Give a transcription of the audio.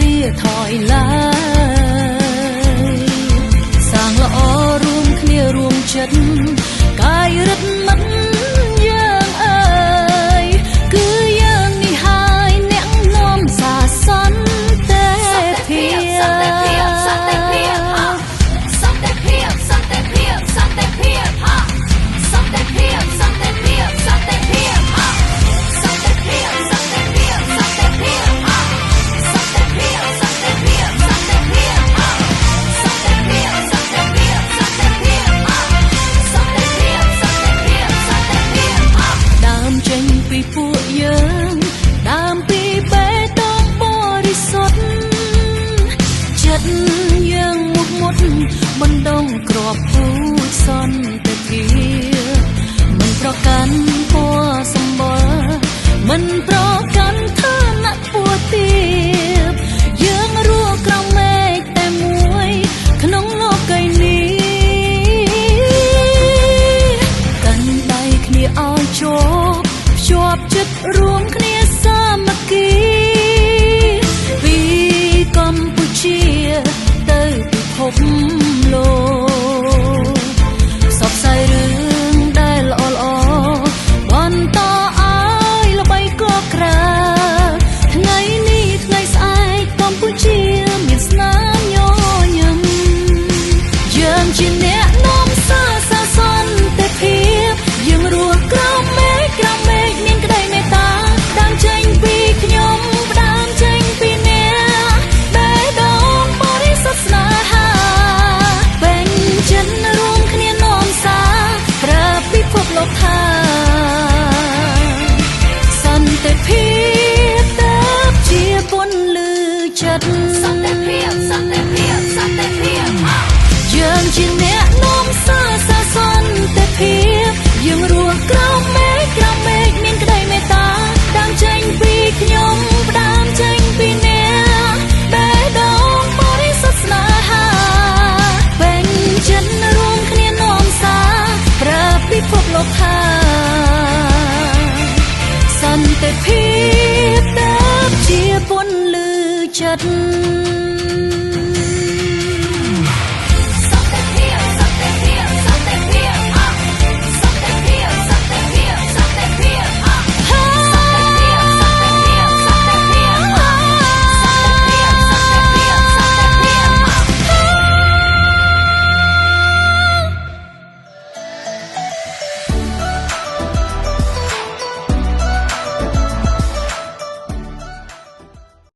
រាថយឡើយសាងល្អរួមគ្នារួមចិត្តកាយរិទ្ធមិនយើងអើយគឺយើងនេះហើយអ្នកនាំសាសន្តិភាពសន្តិភាពសន្តិភាពសន្តិភាពសន្តិភាពសន្តិភាពសន្តិភាពសន្តិភាពសន្តិភាពសន្តិភាពសន្តិភាពសន្តិភាពសន្តិភាពសន្តិភាពសន្តិភាពសន្តិភាពសន្តិភាពសន្តិភាពសន្តិភាពដើមចេញពីពួកយើងដើមពីបេះដូងបរិសុទ្ធចិត្តយើងមុតមុតបណ្ដងក្របពូជសន្តិភាពមិនប្រកាន់ពណ៌សម្បល់មិនប្រកាន់ឋានៈពួតទាបយើងរស់ក្រោមមេឃតែមួយក្នុងលោកីនេះកាន់ដៃគ្នាឲ្យជាប់ភ្ជាប់ចិត្តរួមគ្នាសាមគ្គីពីកម្ពុជាទៅពិភពលោកផ្សព្វផ្សាយរឿងដែលល្អល្អបន្តឲ្យល្បីកក្រើថ្ងៃនេះថ្ងៃស្អែកកម្ពុជាមានស្នាមញញឹមយើងជាអ្នកនាំសារសន្តិភាពយើងរស់ក្រោមមេឃក្រោមមេឃមានក្តីមេត្តាដើមចេញពីខ្ញុំផ្ដើមចេញពីអ្នកបេះដូងបរិសុទ្ធស្នេហាពេញចិត្តរួមគ្នានាំសារប្រាប់ពិភពលោកថាសន្តិភាពទៅជាពន្លឺចិត្តសន្តិភាពសន្តិភាពសន្តិភាពយើងជាអ្នកនាំសារសន្តិភាពយើងរស់ក្រោមមេឃក្រោមមេឃមានក្តីមេត្តាដើមចេញពីខ្ញុំផ្ដើមចេញពីអ្នកបេះដូងបរិសុទ្ធស្នេហាពេញចិត្តរួមគ្នានាំសារប្រាប់ពិភពលោកថាសន្តិភាពទៅជាពន្លឺចិត្ត